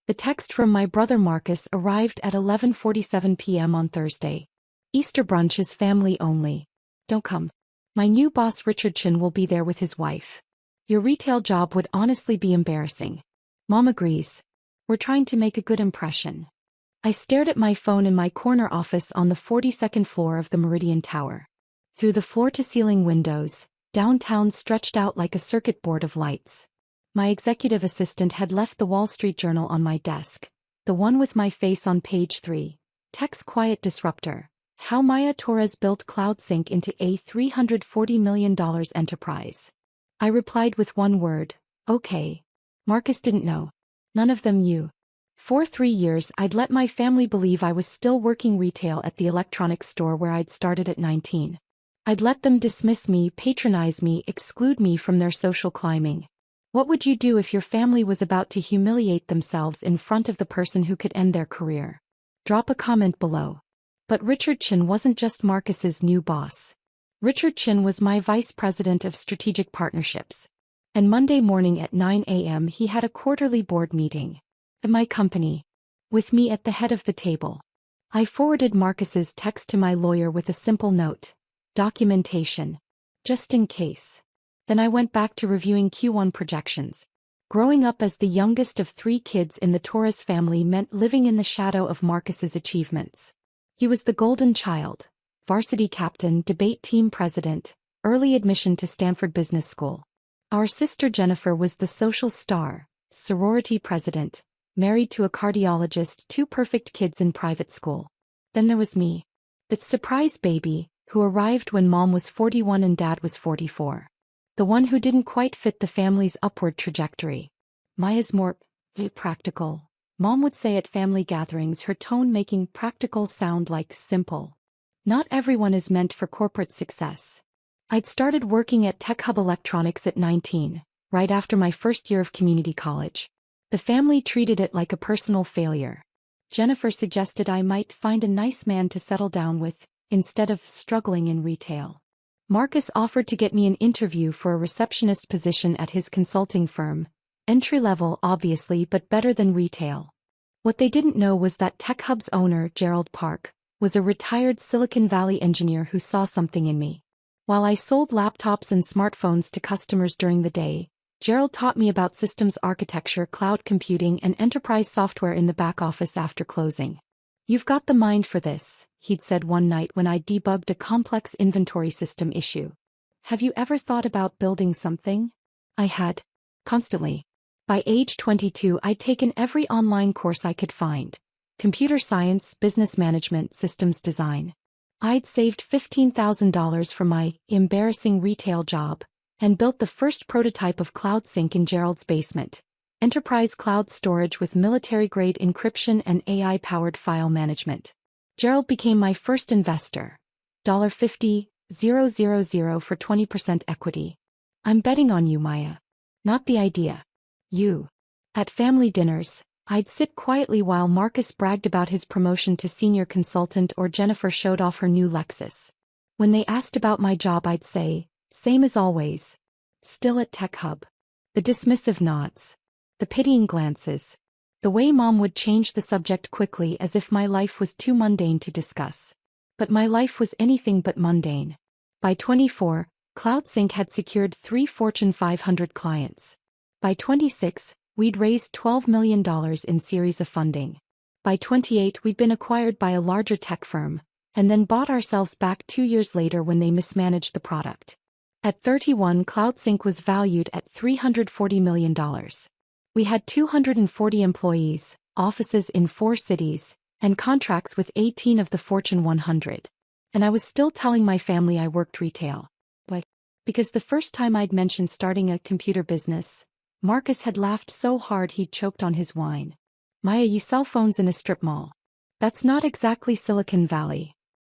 The text from my brother Marcus arrived at 11:47 p.m. on Thursday. Easter brunch is family only. Don't come. My new boss Richard Chin will be there with his wife. Your retail job would honestly be embarrassing. Mom agrees. We're trying to make a good impression. I stared at my phone in my corner office on the 42nd floor of the Meridian Tower. Through the floor-to-ceiling windows, downtown stretched out like a circuit board of lights. My executive assistant had left the Wall Street Journal on my desk, the one with my face on page 3. Tech's quiet disruptor. How Maya Torres built CloudSync into a $340 million enterprise. I replied with one word, okay. Marcus didn't know. None of them knew. For 3 years I'd let my family believe I was still working retail at the electronics store where I'd started at 19. I'd let them dismiss me, patronize me, exclude me from their social climbing. What would you do if your family was about to humiliate themselves in front of the person who could end their career? Drop a comment below. But Richard Chin wasn't just Marcus's new boss. Richard Chin was my vice president of strategic partnerships. And Monday morning at 9 a.m. he had a quarterly board meeting. At my company. With me at the head of the table. I forwarded Marcus's text to my lawyer with a simple note. Documentation. Just in case. Then I went back to reviewing Q1 projections. Growing up as the youngest of 3 kids in the Torres family meant living in the shadow of Marcus's achievements. He was the golden child, varsity captain, debate team president, early admission to Stanford Business School. Our sister Jennifer was the social star, sorority president, married to a cardiologist, 2 perfect kids in private school. Then there was me. The surprise baby, who arrived when mom was 41 and dad was 44. The one who didn't quite fit the family's upward trajectory. Maya's more practical. Mom would say at family gatherings, her tone making practical sound like simple. Not everyone is meant for corporate success. I'd started working at Tech Hub Electronics at 19, right after my first year of community college. The family treated it like a personal failure. Jennifer suggested I might find a nice man to settle down with, instead of struggling in retail. Marcus offered to get me an interview for a receptionist position at his consulting firm. Entry-level obviously, but better than retail. What they didn't know was that Tech Hub's owner, Gerald Park, was a retired Silicon Valley engineer who saw something in me. While I sold laptops and smartphones to customers during the day, Gerald taught me about systems architecture, cloud computing, and enterprise software in the back office after closing. You've got the mind for this, he'd said one night when I debugged a complex inventory system issue. Have you ever thought about building something? I had. Constantly. By age 22 I'd taken every online course I could find. Computer science, business management, systems design. I'd saved $15,000 from my embarrassing retail job and built the first prototype of CloudSync in Gerald's basement. Enterprise cloud storage with military-grade encryption and AI-powered file management. Gerald became my first investor. $50,000 for 20% equity. I'm betting on you, Maya. Not the idea. You. At family dinners, I'd sit quietly while Marcus bragged about his promotion to senior consultant or Jennifer showed off her new Lexus. When they asked about my job I'd say, same as always. Still at Tech Hub. The dismissive nods. The pitying glances. The way mom would change the subject quickly as if my life was too mundane to discuss. But my life was anything but mundane. By 24, CloudSync had secured 3 Fortune 500 clients. By 26, we'd raised $12 million in series of funding. By 28 we'd been acquired by a larger tech firm, and then bought ourselves back 2 years later when they mismanaged the product. At 31 CloudSync was valued at $340 million. We had 240 employees, offices in 4 cities, and contracts with 18 of the Fortune 100. And I was still telling my family I worked retail. Why? Because the first time I'd mentioned starting a computer business, Marcus had laughed so hard he'd choked on his wine. Maya, you sell phones in a strip mall. That's not exactly Silicon Valley.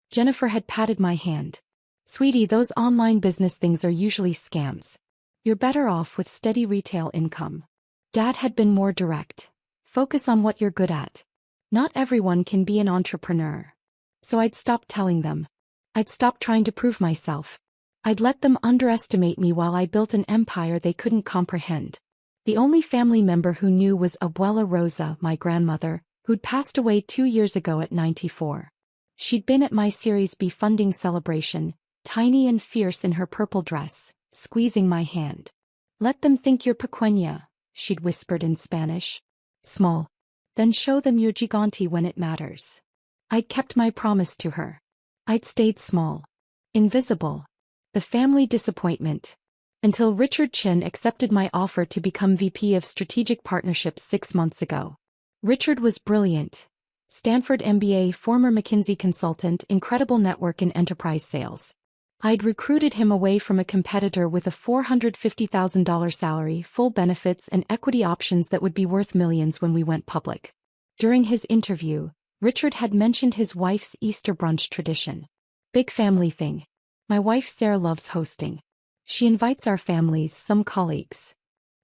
Jennifer had patted my hand. Sweetie, those online business things are usually scams. You're better off with steady retail income. Dad had been more direct. Focus on what you're good at. Not everyone can be an entrepreneur. So I'd stopped telling them. I'd stopped trying to prove myself. I'd let them underestimate me while I built an empire they couldn't comprehend. The only family member who knew was Abuela Rosa, my grandmother, who'd passed away 2 years ago at 94. She'd been at my Series B funding celebration, tiny and fierce in her purple dress, squeezing my hand. "Let them think you're pequeña," she'd whispered in Spanish. "Small. Then show them you're gigante when it matters." I'd kept my promise to her. I'd stayed small. Invisible. The family disappointment. Until Richard Chin accepted my offer to become VP of Strategic Partnerships 6 months ago. Richard was brilliant. Stanford MBA, former McKinsey consultant, incredible network in enterprise sales. I'd recruited him away from a competitor with a $450,000 salary, full benefits and equity options that would be worth millions when we went public. During his interview, Richard had mentioned his wife's Easter brunch tradition. "Big family thing. My wife Sarah loves hosting. She invites our families, some colleagues."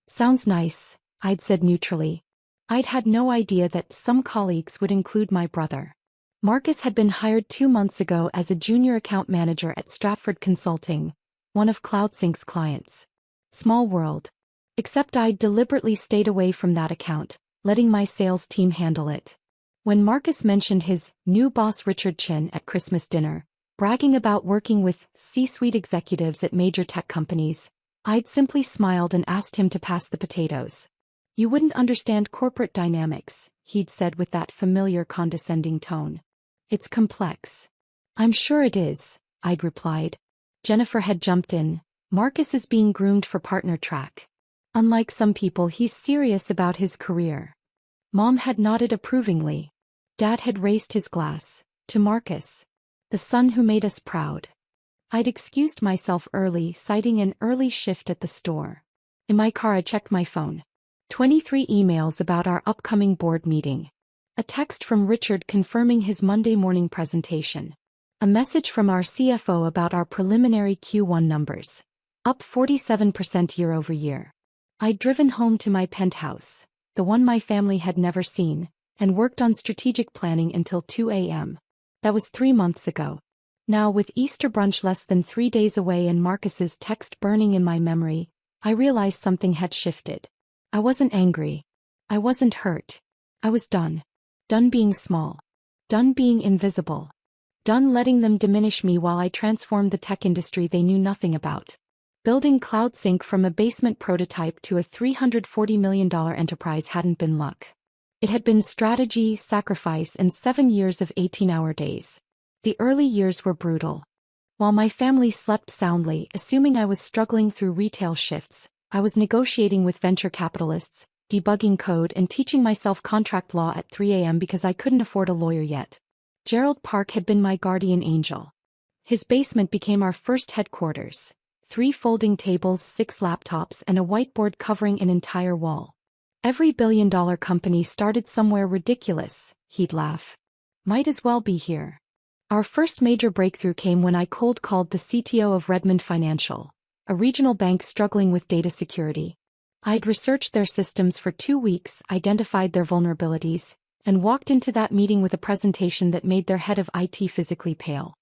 "Sounds nice," I'd said neutrally. I'd had no idea that some colleagues would include my brother. Marcus had been hired 2 months ago as a junior account manager at Stratford Consulting, one of CloudSync's clients. Small world. Except I'd deliberately stayed away from that account, letting my sales team handle it. When Marcus mentioned his new boss Richard Chin at Christmas dinner, bragging about working with C-suite executives at major tech companies, I'd simply smiled and asked him to pass the potatoes. "You wouldn't understand corporate dynamics," he'd said with that familiar condescending tone. "It's complex." "I'm sure it is," I'd replied. Jennifer had jumped in. "Marcus is being groomed for partner track. Unlike some people, he's serious about his career." Mom had nodded approvingly. Dad had raised his glass. "To Marcus. The son who made us proud." I'd excused myself early, citing an early shift at the store. In my car I checked my phone. 23 emails about our upcoming board meeting. A text from Richard confirming his Monday morning presentation. A message from our CFO about our preliminary Q1 numbers. Up 47% year over year. I'd driven home to my penthouse, the one my family had never seen, and worked on strategic planning until 2 a.m. That was 3 months ago. Now, with Easter brunch less than 3 days away and Marcus's text burning in my memory, I realized something had shifted. I wasn't angry. I wasn't hurt. I was done. Done being small. Done being invisible. Done letting them diminish me while I transformed the tech industry they knew nothing about. Building CloudSync from a basement prototype to a $340 million enterprise hadn't been luck. It had been strategy, sacrifice, and 7 years of 18-hour days. The early years were brutal. While my family slept soundly, assuming I was struggling through retail shifts, I was negotiating with venture capitalists, debugging code, and teaching myself contract law at 3 a.m. because I couldn't afford a lawyer yet. Gerald Park had been my guardian angel. His basement became our first headquarters. 3 folding tables, 6 laptops, and a whiteboard covering an entire wall. "Every billion-dollar company started somewhere ridiculous," he'd laugh. "Might as well be here." Our first major breakthrough came when I cold-called the CTO of Redmond Financial, a regional bank struggling with data security. I'd researched their systems for 2 weeks, identified their vulnerabilities, and walked into that meeting with a presentation that made their head of IT physically pale.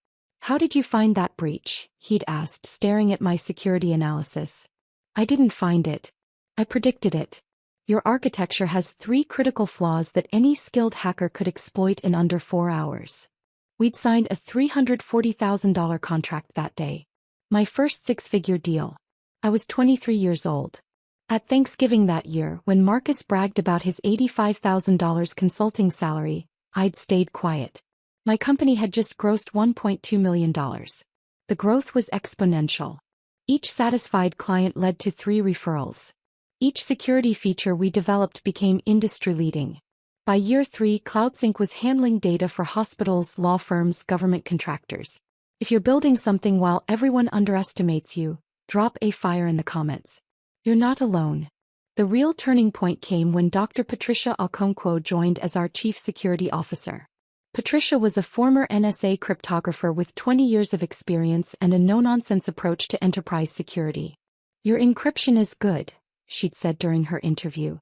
"How did you find that breach?" he'd asked, staring at my security analysis. "I didn't find it. I predicted it. Your architecture has 3 critical flaws that any skilled hacker could exploit in under 4 hours." We'd signed a $340,000 contract that day. My first 6-figure deal. I was 23 years old. At Thanksgiving that year, when Marcus bragged about his $85,000 consulting salary, I'd stayed quiet. My company had just grossed $1.2 million. The growth was exponential. Each satisfied client led to 3 referrals. Each security feature we developed became industry-leading. By year 3, CloudSync was handling data for hospitals, law firms, government contractors. If you're building something while everyone underestimates you, drop a fire in the comments. You're not alone. The real turning point came when Dr. Patricia Okonkwo joined as our Chief Security Officer. Patricia was a former NSA cryptographer with 20 years of experience and a no-nonsense approach to enterprise security. "Your encryption is good," she'd said during her interview.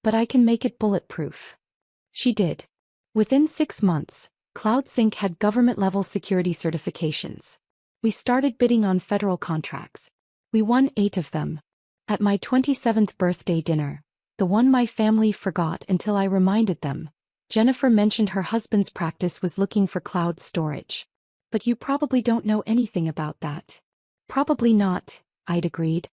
"But I can make it bulletproof." She did. Within 6 months, CloudSync had government-level security certifications. We started bidding on federal contracts. We won 8 of them. At my 27th birthday dinner, the one my family forgot until I reminded them, Jennifer mentioned her husband's practice was looking for cloud storage. But you probably don't know anything about that. Probably not, I'd agreed.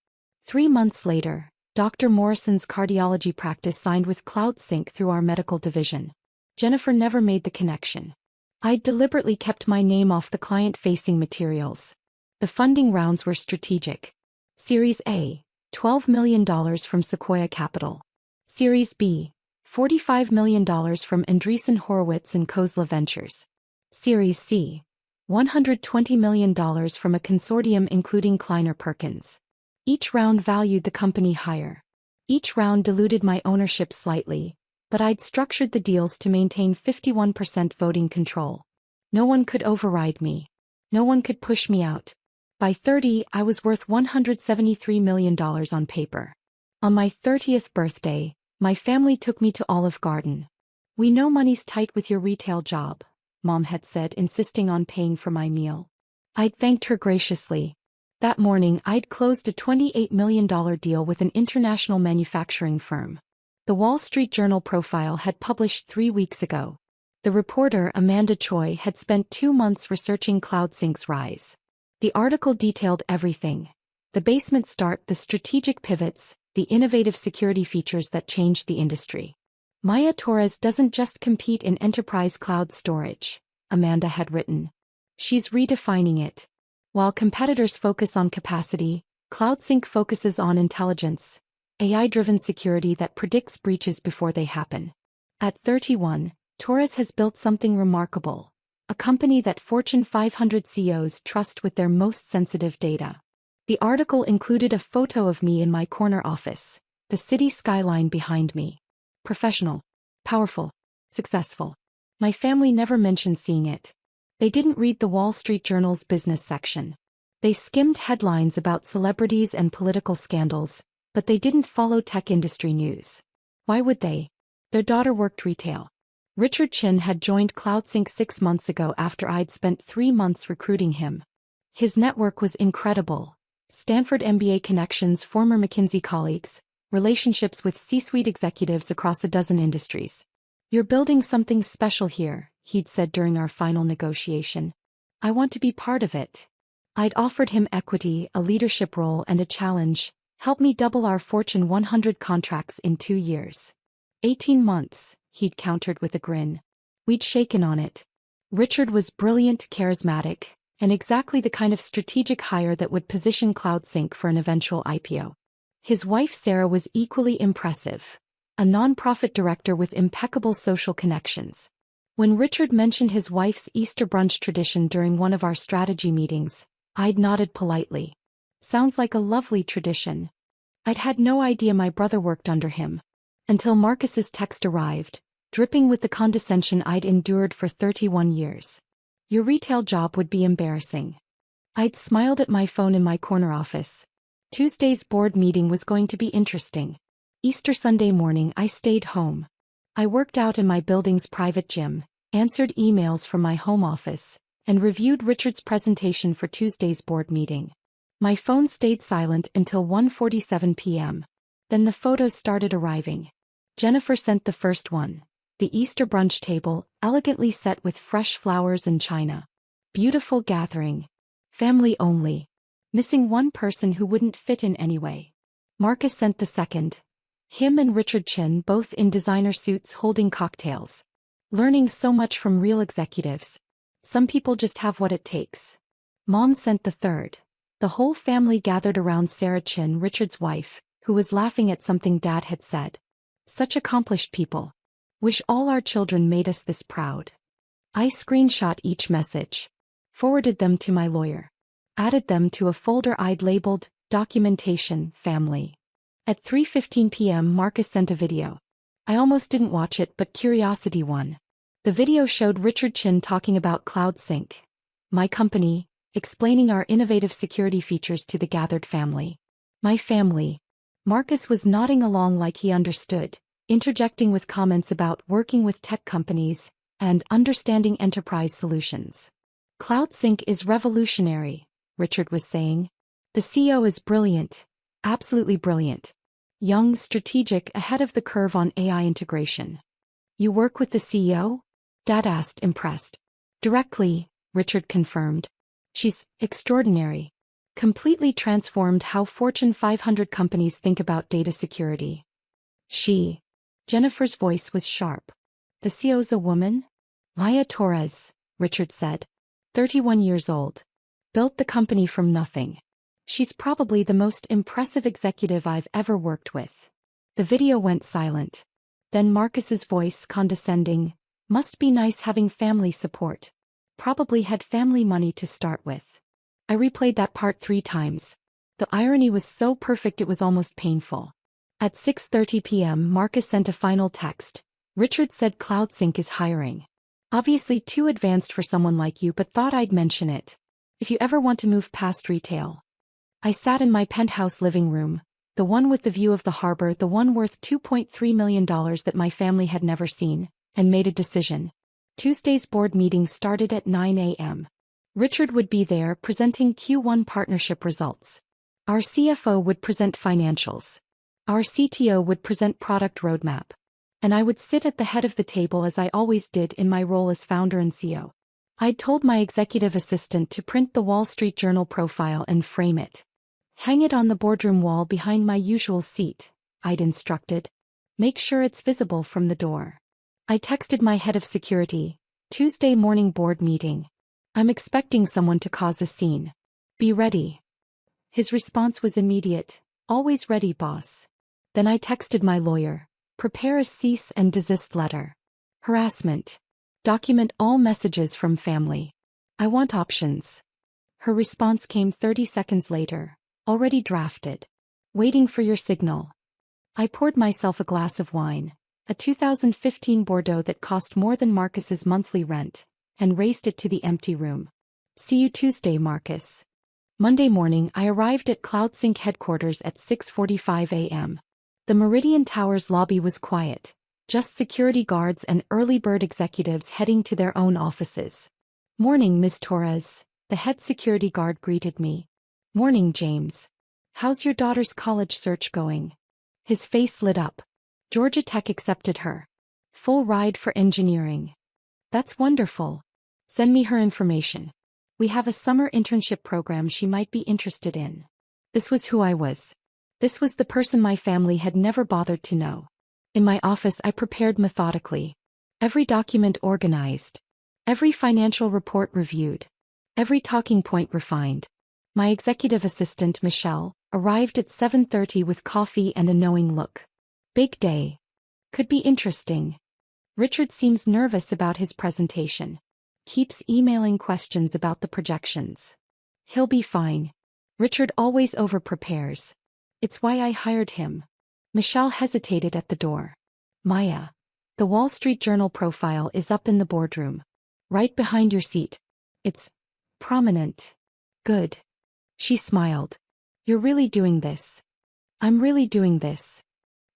3 months later, Dr. Morrison's cardiology practice signed with CloudSync through our medical division. Jennifer never made the connection. I'd deliberately kept my name off the client-facing materials. The funding rounds were strategic. Series A, $12 million from Sequoia Capital. Series B, $45 million from Andreessen Horowitz and Khosla Ventures. Series C, $120 million from a consortium including Kleiner Perkins. Each round valued the company higher. Each round diluted my ownership slightly, but I'd structured the deals to maintain 51% voting control. No one could override me. No one could push me out. By 30, I was worth $173 million on paper. On my 30th birthday, my family took me to Olive Garden. "We know money's tight with your retail job," Mom had said, insisting on paying for my meal. I'd thanked her graciously. That morning, I'd closed a $28 million deal with an international manufacturing firm. The Wall Street Journal profile had published 3 weeks ago. The reporter, Amanda Choi, had spent 2 months researching CloudSync's rise. The article detailed everything: the basement start, the strategic pivots, the innovative security features that changed the industry. Maya Torres doesn't just compete in enterprise cloud storage, Amanda had written. She's redefining it. While competitors focus on capacity, CloudSync focuses on intelligence, AI-driven security that predicts breaches before they happen. At 31, Torres has built something remarkable: a company that Fortune 500 CEOs trust with their most sensitive data. The article included a photo of me in my corner office, the city skyline behind me. Professional, powerful, successful. My family never mentioned seeing it. They didn't read the Wall Street Journal's business section. They skimmed headlines about celebrities and political scandals, but they didn't follow tech industry news. Why would they? Their daughter worked retail. Richard Chin had joined CloudSync 6 months ago after I'd spent 3 months recruiting him. His network was incredible: Stanford MBA connections, former McKinsey colleagues, relationships with C-suite executives across a dozen industries. "You're building something special here," he'd said during our final negotiation. "I want to be part of it." I'd offered him equity, a leadership role, and a challenge: help me double our Fortune 100 contracts in 2 years. 18 months, he'd countered with a grin. We'd shaken on it. Richard was brilliant, charismatic, and exactly the kind of strategic hire that would position CloudSync for an eventual IPO. His wife Sarah was equally impressive, a nonprofit director with impeccable social connections. When Richard mentioned his wife's Easter brunch tradition during one of our strategy meetings, I'd nodded politely. Sounds like a lovely tradition. I'd had no idea my brother worked under him. Until Marcus's text arrived, dripping with the condescension I'd endured for 31 years. "Your retail job would be embarrassing." I'd smiled at my phone in my corner office. Tuesday's board meeting was going to be interesting. Easter Sunday morning, I stayed home. I worked out in my building's private gym, answered emails from my home office, and reviewed Richard's presentation for Tuesday's board meeting. My phone stayed silent until 1:47 p.m. Then the photos started arriving. Jennifer sent the first one: the Easter brunch table, elegantly set with fresh flowers and china. Beautiful gathering. Family only. Missing one person who wouldn't fit in anyway. Marcus sent the second. Him and Richard Chin, both in designer suits, holding cocktails. Learning so much from real executives. Some people just have what it takes. Mom sent the third. The whole family gathered around Sarah Chin, Richard's wife, who was laughing at something Dad had said. Such accomplished people. Wish all our children made us this proud. I screenshot each message. Forwarded them to my lawyer. Added them to a folder I'd labeled Documentation, Family. At 3:15 p.m. Marcus sent a video. I almost didn't watch it, but curiosity won. The video showed Richard Chin talking about CloudSync, my company, explaining our innovative security features to the gathered family. My family. Marcus was nodding along like he understood, interjecting with comments about working with tech companies and understanding enterprise solutions. CloudSync is revolutionary, Richard was saying. The CEO is brilliant. Absolutely brilliant. Young, strategic, ahead of the curve on AI integration. You work with the CEO? Dad asked, impressed. Directly, Richard confirmed. She's extraordinary. Completely transformed how Fortune 500 companies think about data security. Jennifer's voice was sharp. The CEO's a woman? Maya Torres, Richard said. 31 years old. Built the company from nothing. She's probably the most impressive executive I've ever worked with. The video went silent. Then Marcus's voice, condescending. Must be nice having family support. Probably had family money to start with. I replayed that part 3 times. The irony was so perfect it was almost painful. At 6:30 p.m. Marcus sent a final text. Richard said CloudSync is hiring. Obviously too advanced for someone like you, but thought I'd mention it. If you ever want to move past retail. I sat in my penthouse living room, the one with the view of the harbor, the one worth $2.3 million that my family had never seen, and made a decision. Tuesday's board meeting started at 9 a.m. Richard would be there presenting Q1 partnership results. Our CFO would present financials. Our CTO would present product roadmap. And I would sit at the head of the table as I always did in my role as founder and CEO. I'd told my executive assistant to print the Wall Street Journal profile and frame it. Hang it on the boardroom wall behind my usual seat, I'd instructed. Make sure it's visible from the door. I texted my head of security. Tuesday morning board meeting. I'm expecting someone to cause a scene. Be ready. His response was immediate. Always ready, boss. Then I texted my lawyer. Prepare a cease and desist letter. Harassment. Document all messages from family. I want options. Her response came 30 seconds later. Already drafted. Waiting for your signal. I poured myself a glass of wine, a 2015 Bordeaux that cost more than Marcus's monthly rent, and raced it to the empty room. See you Tuesday, Marcus. Monday morning I arrived at CloudSync headquarters at 6:45 a.m. The Meridian Towers lobby was quiet, just security guards and early bird executives heading to their own offices. Morning, Miss Torres, the head security guard greeted me. Morning, James. How's your daughter's college search going? His face lit up. Georgia Tech accepted her. Full ride for engineering. That's wonderful. Send me her information. We have a summer internship program she might be interested in. This was who I was. This was the person my family had never bothered to know. In my office I prepared methodically. Every document organized. Every financial report reviewed. Every talking point refined. My executive assistant, Michelle, arrived at 7:30 with coffee and a knowing look. Big day. Could be interesting. Richard seems nervous about his presentation. Keeps emailing questions about the projections. He'll be fine. Richard always over-prepares. It's why I hired him. Michelle hesitated at the door. Maya. The Wall Street Journal profile is up in the boardroom. Right behind your seat. It's prominent. Good. She smiled. You're really doing this. I'm really doing this.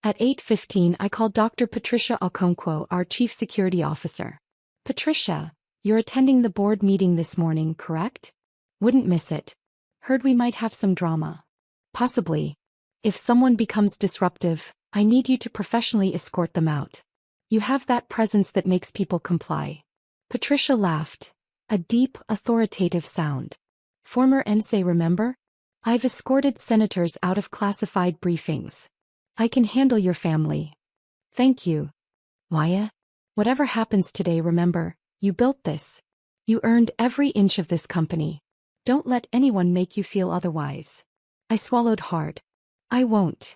At 8:15 I called Dr. Patricia Okonkwo, our Chief Security Officer. Patricia, you're attending the board meeting this morning, correct? Wouldn't miss it. Heard we might have some drama. Possibly. If someone becomes disruptive, I need you to professionally escort them out. You have that presence that makes people comply. Patricia laughed. A deep, authoritative sound. Former NSA, remember? I've escorted senators out of classified briefings. I can handle your family. Thank you. Maya? Whatever happens today, remember, you built this. You earned every inch of this company. Don't let anyone make you feel otherwise. I swallowed hard. I won't.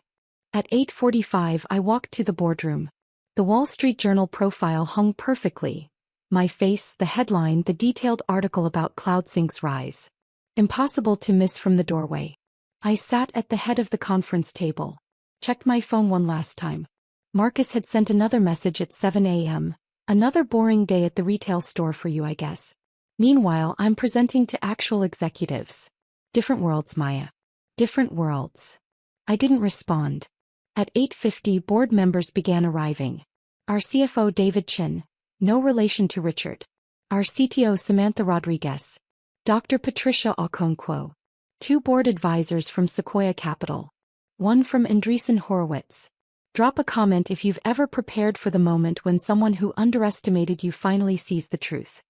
At 8:45 I walked to the boardroom. The Wall Street Journal profile hung perfectly. My face, the headline, the detailed article about CloudSync's rise. Impossible to miss from the doorway. I sat at the head of the conference table. Checked my phone one last time. Marcus had sent another message at 7 a.m. Another boring day at the retail store for you, I guess. Meanwhile, I'm presenting to actual executives. Different worlds, Maya. Different worlds. I didn't respond. At 8:50 board members began arriving. Our CFO David Chin, no relation to Richard. Our CTO Samantha Rodriguez. Dr. Patricia Okonkwo. 2 board advisors from Sequoia Capital. One from Andreessen Horowitz. Drop a comment if you've ever prepared for the moment when someone who underestimated you finally sees the truth.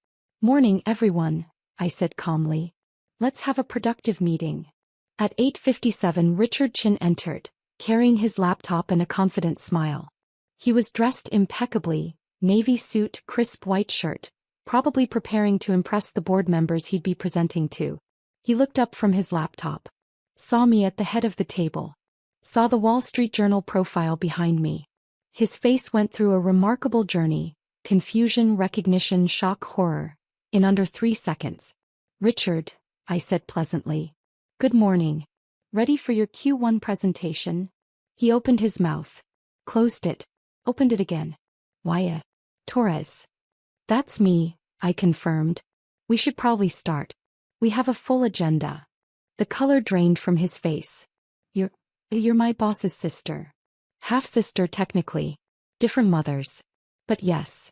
Morning, everyone, I said calmly. Let's have a productive meeting. At 8:57, Richard Chin entered, carrying his laptop and a confident smile. He was dressed impeccably, navy suit, crisp white shirt, probably preparing to impress the board members he'd be presenting to. He looked up from his laptop. Saw me at the head of the table. Saw the Wall Street Journal profile behind me. His face went through a remarkable journey: confusion, recognition, shock, horror, in under 3 seconds. Richard, I said pleasantly. Good morning. Ready for your Q1 presentation? He opened his mouth. Closed it. Opened it again. Why, Torres. That's me, I confirmed. We should probably start. We have a full agenda. The color drained from his face. You're my boss's sister. Half-sister technically. Different mothers. But yes.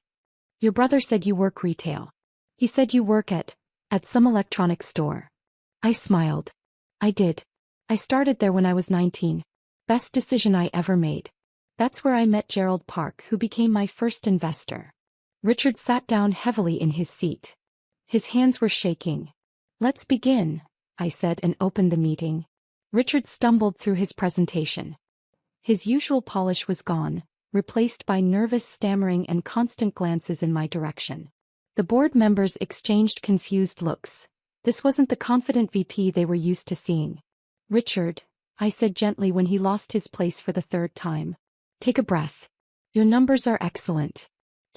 Your brother said you work retail. He said you work at some electronics store. I smiled. I did. I started there when I was 19. Best decision I ever made. That's where I met Gerald Park, who became my first investor. Richard sat down heavily in his seat. His hands were shaking. Let's begin, I said and opened the meeting. Richard stumbled through his presentation. His usual polish was gone, replaced by nervous stammering and constant glances in my direction. The board members exchanged confused looks. This wasn't the confident VP they were used to seeing. Richard, I said gently when he lost his place for the 3rd time. Take a breath. Your numbers are excellent.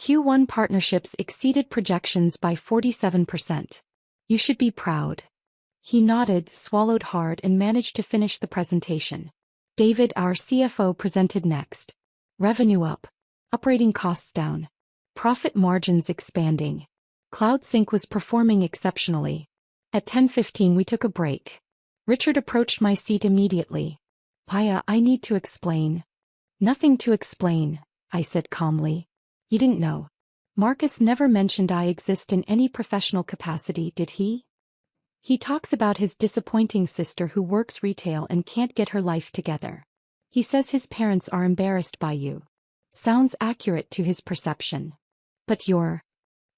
Q1 partnerships exceeded projections by 47%. You should be proud. He nodded, swallowed hard, and managed to finish the presentation. David, our CFO, presented next. Revenue up. Operating costs down. Profit margins expanding. CloudSync was performing exceptionally. At 10:15 we took a break. Richard approached my seat immediately. Paya, I need to explain. Nothing to explain, I said calmly. You didn't know. Marcus never mentioned I exist in any professional capacity, did he? He talks about his disappointing sister who works retail and can't get her life together. He says his parents are embarrassed by you. Sounds accurate to his perception. But you're...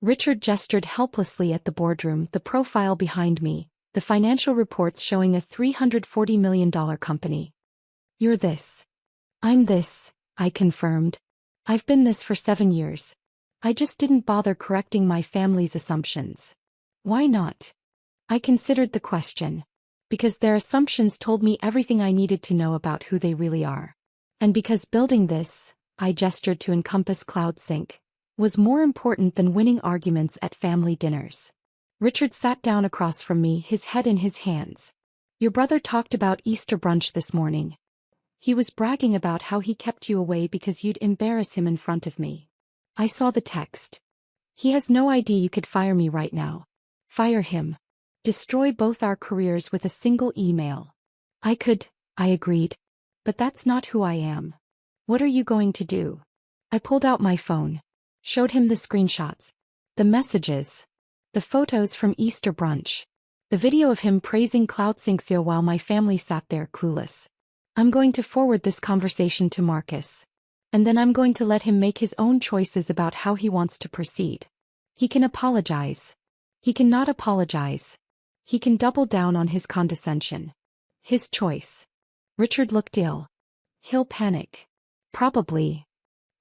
Richard gestured helplessly at the boardroom, the profile behind me, the financial reports showing a $340 million company. You're this. I'm this, I confirmed. I've been this for 7 years. I just didn't bother correcting my family's assumptions. Why not? I considered the question. Because their assumptions told me everything I needed to know about who they really are. And because building this, I gestured to encompass CloudSync, was more important than winning arguments at family dinners. Richard sat down across from me, his head in his hands. Your brother talked about Easter brunch this morning. He was bragging about how he kept you away because you'd embarrass him in front of me. I saw the text. He has no idea you could fire me right now. Fire him. Destroy both our careers with a single email. I agreed. But that's not who I am. What are you going to do? I pulled out my phone. Showed him the screenshots. The messages. The photos from Easter brunch. The video of him praising CloudSync while my family sat there clueless. I'm going to forward this conversation to Marcus. And then I'm going to let him make his own choices about how he wants to proceed. He can apologize. He cannot apologize. He can double down on his condescension. His choice. Richard looked ill. He'll panic. Probably.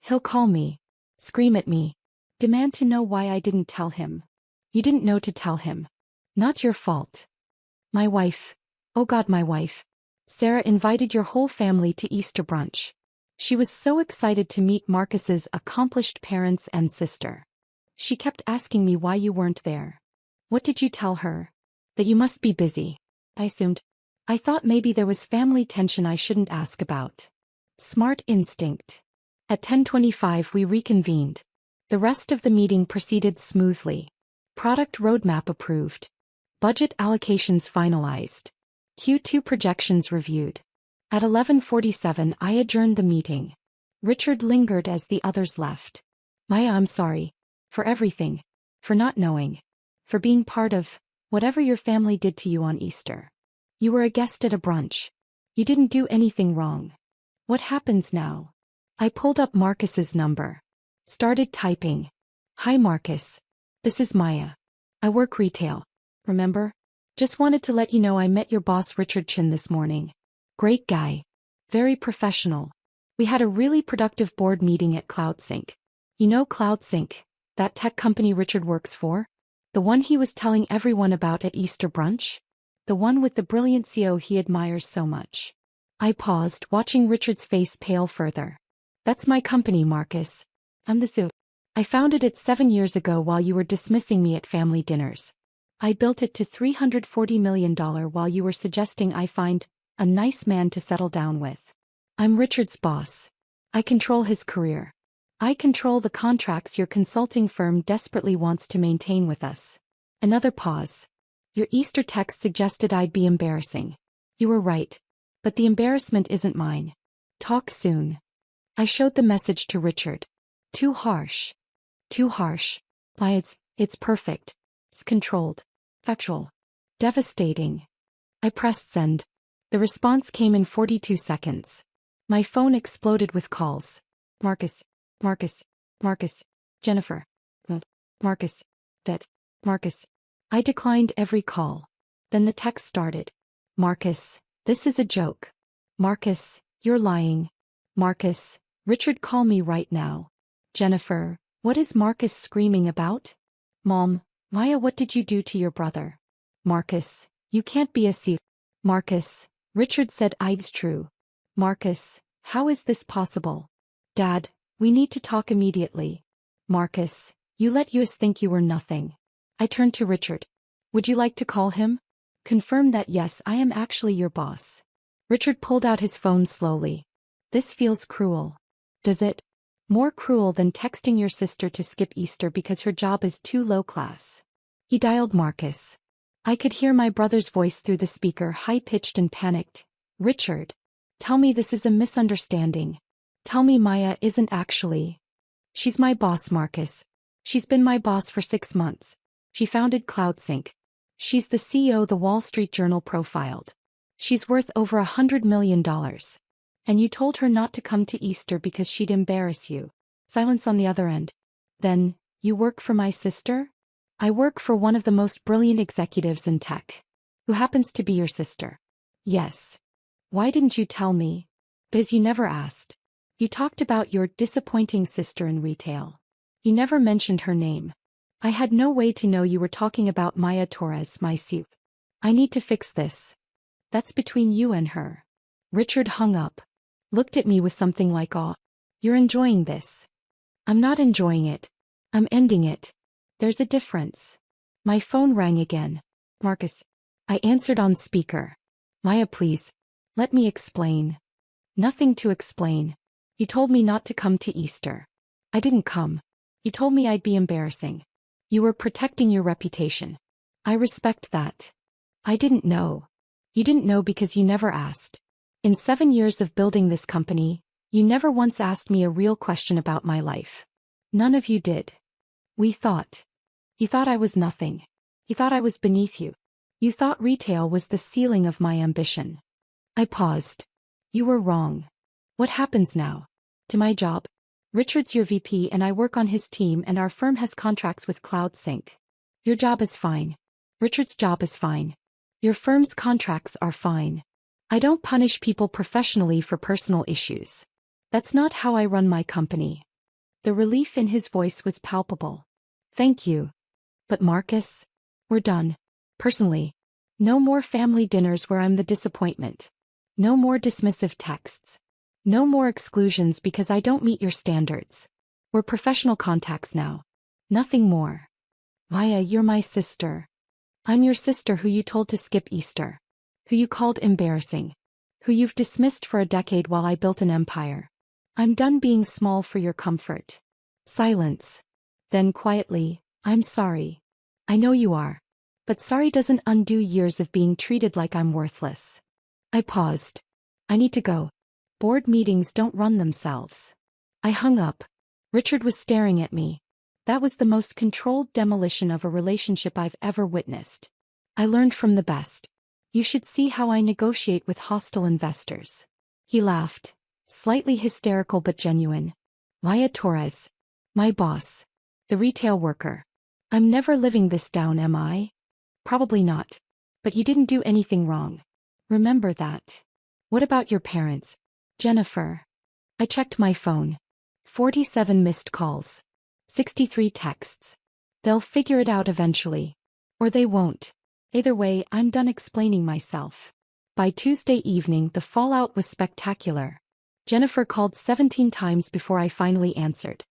He'll call me. Scream at me. Demand to know why I didn't tell him. You didn't know to tell him. Not your fault. My wife. Oh God, my wife. Sarah invited your whole family to Easter brunch. She was so excited to meet Marcus's accomplished parents and sister. She kept asking me why you weren't there. What did you tell her? That you must be busy. I assumed. I thought maybe there was family tension I shouldn't ask about. Smart instinct. At 10:25 we reconvened. The rest of the meeting proceeded smoothly. Product roadmap approved. Budget allocations finalized. Q2 projections reviewed. At 11:47 I adjourned the meeting. Richard lingered as the others left. Maya, I'm sorry. For everything. For not knowing. For being part of whatever your family did to you on Easter. You were a guest at a brunch. You didn't do anything wrong. What happens now? I pulled up Marcus's number. Started typing. Hi Marcus. This is Maya. I work retail. Remember? Just wanted to let you know I met your boss Richard Chin this morning. Great guy. Very professional. We had a really productive board meeting at CloudSync. You know CloudSync, that tech company Richard works for? The one he was telling everyone about at Easter brunch? The one with the brilliant CEO he admires so much. I paused, watching Richard's face pale further. That's my company, Marcus. I'm the CEO. I founded it 7 years ago while you were dismissing me at family dinners. I built it to $340 million while you were suggesting I find a nice man to settle down with. I'm Richard's boss. I control his career. I control the contracts your consulting firm desperately wants to maintain with us. Another pause. Your Easter text suggested I'd be embarrassing. You were right. But the embarrassment isn't mine. Talk soon. I showed the message to Richard. Too harsh. Too harsh. Why, it's perfect. It's controlled. Factual. Devastating. I pressed send. The response came in 42 seconds. My phone exploded with calls. Marcus. Marcus. Marcus. Jennifer. Marcus. Dead. Marcus. I declined every call. Then the text started. Marcus, this is a joke. Marcus, you're lying. Marcus, Richard, call me right now. Jennifer, what is Marcus screaming about? Mom, Maya, what did you do to your brother? Marcus, you can't be a CEO. Marcus, Richard said it's true. Marcus, how is this possible? Dad, we need to talk immediately. Marcus, you let us think you were nothing. I turned to Richard. Would you like to call him? Confirm that yes, I am actually your boss. Richard pulled out his phone slowly. This feels cruel. Does it? More cruel than texting your sister to skip Easter because her job is too low class. He dialed Marcus. I could hear my brother's voice through the speaker, high-pitched and panicked. Richard. Tell me this is a misunderstanding. Tell me Maya isn't actually. She's my boss, Marcus. She's been my boss for 6 months. She founded CloudSync. She's the CEO the Wall Street Journal profiled. She's worth over $100 million. And you told her not to come to Easter because she'd embarrass you. Silence on the other end. Then, you work for my sister? I work for one of the most brilliant executives in tech. Who happens to be your sister? Yes. Why didn't you tell me? Because you never asked. You talked about your disappointing sister in retail. You never mentioned her name. I had no way to know you were talking about Maya Torres, my CEO. I need to fix this. That's between you and her. Richard hung up. Looked at me with something like awe. You're enjoying this. I'm not enjoying it. I'm ending it. There's a difference. My phone rang again. Marcus. I answered on speaker. Maya, please. Let me explain. Nothing to explain. You told me not to come to Easter. I didn't come. You told me I'd be embarrassing. You were protecting your reputation. I respect that. I didn't know. You didn't know because you never asked. In 7 years of building this company, you never once asked me a real question about my life. None of you did. You thought I was nothing. You thought I was beneath you. You thought retail was the ceiling of my ambition. I paused. You were wrong. What happens now? To my job? Richard's your VP and I work on his team and our firm has contracts with CloudSync. Your job is fine. Richard's job is fine. Your firm's contracts are fine. I don't punish people professionally for personal issues. That's not how I run my company. The relief in his voice was palpable. Thank you. But Marcus, we're done. Personally. No more family dinners where I'm the disappointment. No more dismissive texts. No more exclusions because I don't meet your standards. We're professional contacts now. Nothing more. Maya, you're my sister. I'm your sister who you told to skip Easter. Who you called embarrassing. Who you've dismissed for a decade while I built an empire. I'm done being small for your comfort. Silence. Then quietly, I'm sorry. I know you are. But sorry doesn't undo years of being treated like I'm worthless. I paused. I need to go. Board meetings don't run themselves. I hung up. Richard was staring at me. That was the most controlled demolition of a relationship I've ever witnessed. I learned from the best. You should see how I negotiate with hostile investors. He laughed, slightly hysterical but genuine. Maya Torres. My boss. The retail worker. I'm never living this down, am I? Probably not. But you didn't do anything wrong. Remember that. What about your parents? Jennifer. I checked my phone. 47 missed calls. 63 texts. They'll figure it out eventually. Or they won't. Either way, I'm done explaining myself. By Tuesday evening, the fallout was spectacular. Jennifer called 17 times before I finally answered.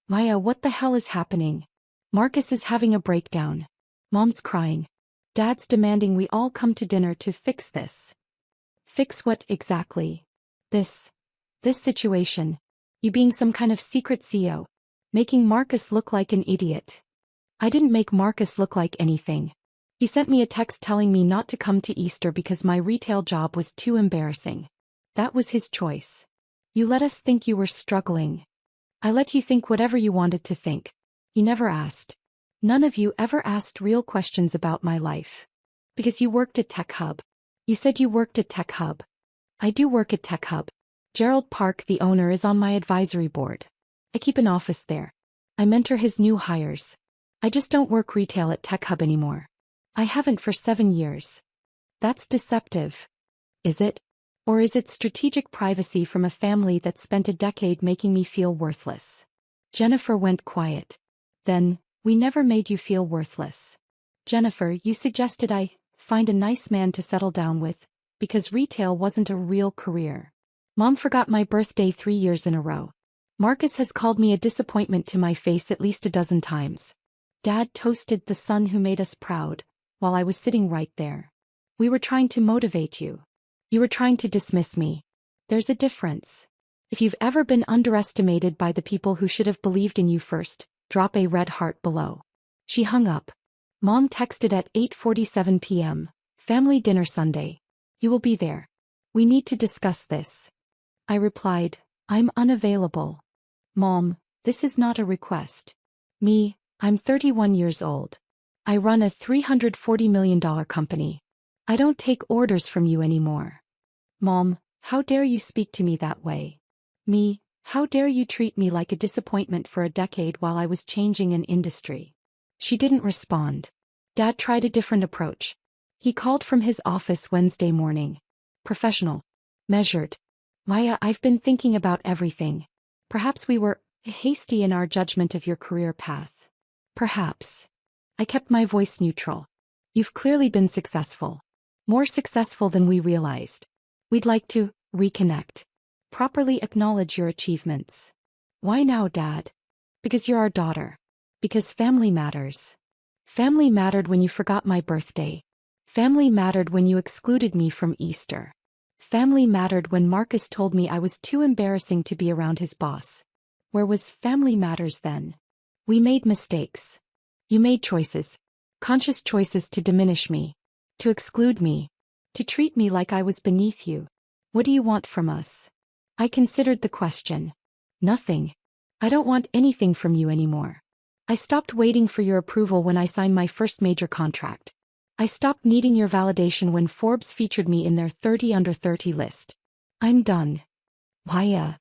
Maya, what the hell is happening? Marcus is having a breakdown. Mom's crying. Dad's demanding we all come to dinner to fix this. Fix what exactly? This situation. You being some kind of secret CEO. Making Marcus look like an idiot. I didn't make Marcus look like anything. He sent me a text telling me not to come to Easter because my retail job was too embarrassing. That was his choice. You let us think you were struggling. I let you think whatever you wanted to think. You never asked. None of you ever asked real questions about my life. Because you worked at Tech Hub. You said you worked at Tech Hub. I do work at Tech Hub. Gerald Park, the owner, is on my advisory board. I keep an office there. I mentor his new hires. I just don't work retail at Tech Hub anymore. I haven't for 7 years. That's deceptive. Is it? Or is it strategic privacy from a family that spent a decade making me feel worthless? Jennifer went quiet. Then, we never made you feel worthless. Jennifer, you suggested I find a nice man to settle down with, because retail wasn't a real career. Mom forgot my birthday 3 years in a row. Marcus has called me a disappointment to my face at least a dozen times. Dad toasted the son who made us proud, while I was sitting right there. We were trying to motivate you. You were trying to dismiss me. There's a difference. If you've ever been underestimated by the people who should have believed in you first, drop a red heart below. She hung up. Mom texted at 8:47 p.m. Family dinner Sunday. You will be there. We need to discuss this. I replied, I'm unavailable. Mom, this is not a request. I'm 31 years old. I run a $340 million company. I don't take orders from you anymore. Mom, how dare you speak to me that way? How dare you treat me like a disappointment for a decade while I was changing an industry? She didn't respond. Dad tried a different approach. He called from his office Wednesday morning. Professional. Measured. Maya, I've been thinking about everything. Perhaps we were hasty in our judgment of your career path. Perhaps. I kept my voice neutral. You've clearly been successful. More successful than we realized. We'd like to reconnect. Properly acknowledge your achievements. Why now, Dad? Because you're our daughter. Because family matters. Family mattered when you forgot my birthday. Family mattered when you excluded me from Easter. Family mattered when Marcus told me I was too embarrassing to be around his boss. Where was family matters then? We made mistakes. You made choices. Conscious choices to diminish me. To exclude me. To treat me like I was beneath you. What do you want from us? I considered the question. Nothing. I don't want anything from you anymore. I stopped waiting for your approval when I signed my first major contract. I stopped needing your validation when Forbes featured me in their 30 under 30 list. I'm done. Maya.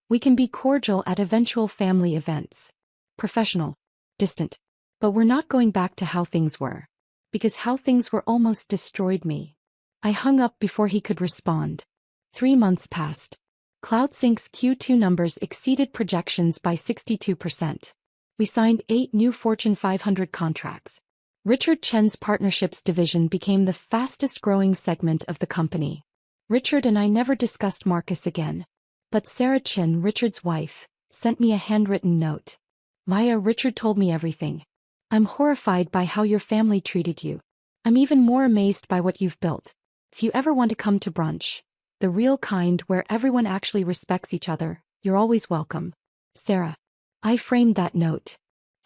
We can be cordial at eventual family events. Professional. Distant. But we're not going back to how things were. Because how things were almost destroyed me. I hung up before he could respond. 3 months passed. CloudSync's Q2 numbers exceeded projections by 62%. We signed 8 new Fortune 500 contracts. Richard Chen's partnerships division became the fastest-growing segment of the company. Richard and I never discussed Marcus again. But Sarah Chen, Richard's wife, sent me a handwritten note. Maya, Richard told me everything. I'm horrified by how your family treated you. I'm even more amazed by what you've built. If you ever want to come to brunch, the real kind where everyone actually respects each other, you're always welcome. Sarah. I framed that note.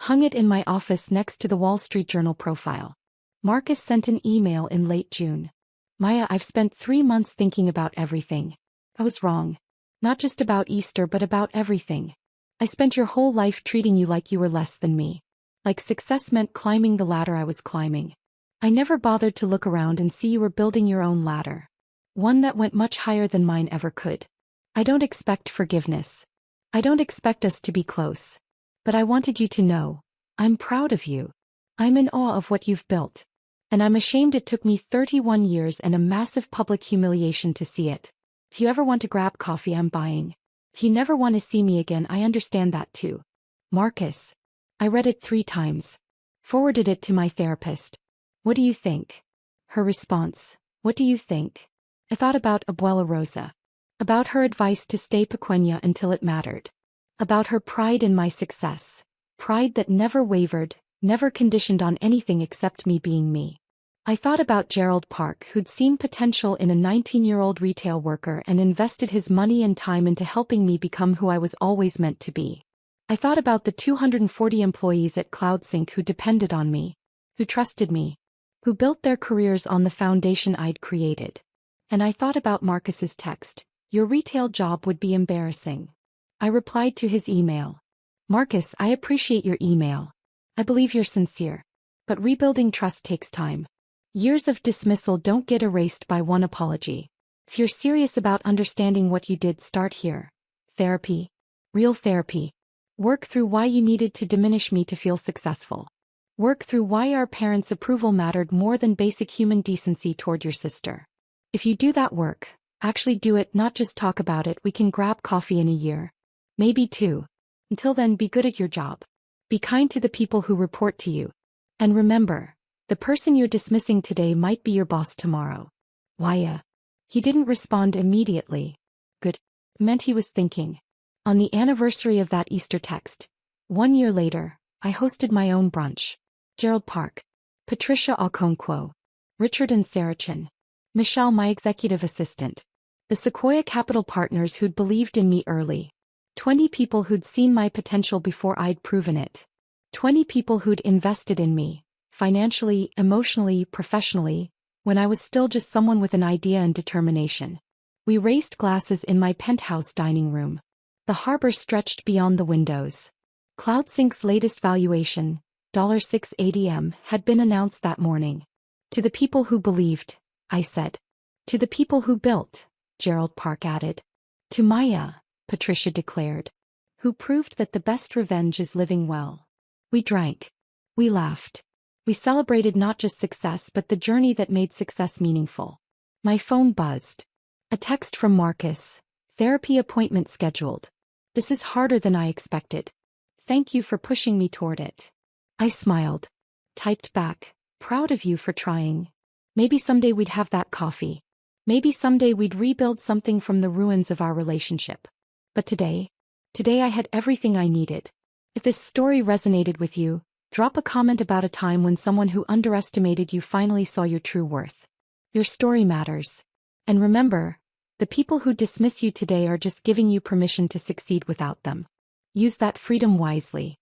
Hung it in my office next to the Wall Street Journal profile. Marcus sent an email in late June. Maya, I've spent 3 months thinking about everything. I was wrong. Not just about Easter but about everything. I spent your whole life treating you like you were less than me. Like success meant climbing the ladder I was climbing. I never bothered to look around and see you were building your own ladder. One that went much higher than mine ever could. I don't expect forgiveness. I don't expect us to be close. But I wanted you to know, I'm proud of you. I'm in awe of what you've built. And I'm ashamed it took me 31 years and a massive public humiliation to see it. If you ever want to grab coffee, I'm buying. If you never want to see me again, I understand that too. Marcus. I read it 3 times. Forwarded it to my therapist. What do you think? Her response, what do you think? I thought about Abuela Rosa. About her advice to stay pequeña until it mattered. About her pride in my success. Pride that never wavered, never conditioned on anything except me being me. I thought about Gerald Park, who'd seen potential in a 19-year-old retail worker and invested his money and time into helping me become who I was always meant to be. I thought about the 240 employees at CloudSync who depended on me, who trusted me, who built their careers on the foundation I'd created. And I thought about Marcus's text, your retail job would be embarrassing. I replied to his email. Marcus, I appreciate your email. I believe you're sincere. But rebuilding trust takes time. Years of dismissal don't get erased by one apology. If you're serious about understanding what you did, start here. Therapy. Real therapy. Work through why you needed to diminish me to feel successful. Work through why our parents' approval mattered more than basic human decency toward your sister. If you do that work, actually do it, not just talk about it, we can grab coffee in a year. Maybe 2. Until then, be good at your job. Be kind to the people who report to you. And remember, the person you're dismissing today might be your boss tomorrow. Why? He didn't respond immediately. Good. Meant he was thinking. On the anniversary of that Easter text, 1 year later, I hosted my own brunch. Gerald Park. Patricia Okonkwo. Richard and Sarah Chin. Michelle, my executive assistant. The Sequoia Capital partners who'd believed in me early. 20 people who'd seen my potential before I'd proven it. 20 people who'd invested in me. Financially, emotionally, professionally, when I was still just someone with an idea and determination. We raised glasses in my penthouse dining room. The harbor stretched beyond the windows. CloudSync's latest valuation, $6.80, had been announced that morning. To the people who believed, I said. To the people who built, Gerald Park added. To Maya, Patricia declared. Who proved that the best revenge is living well. We drank. We laughed. We celebrated not just success but the journey that made success meaningful. My phone buzzed. A text from Marcus. Therapy appointment scheduled. This is harder than I expected. Thank you for pushing me toward it. I smiled. Typed back. Proud of you for trying. Maybe someday we'd have that coffee. Maybe someday we'd rebuild something from the ruins of our relationship. But today I had everything I needed. If this story resonated with you, drop a comment about a time when someone who underestimated you finally saw your true worth. Your story matters. And remember, the people who dismiss you today are just giving you permission to succeed without them. Use that freedom wisely.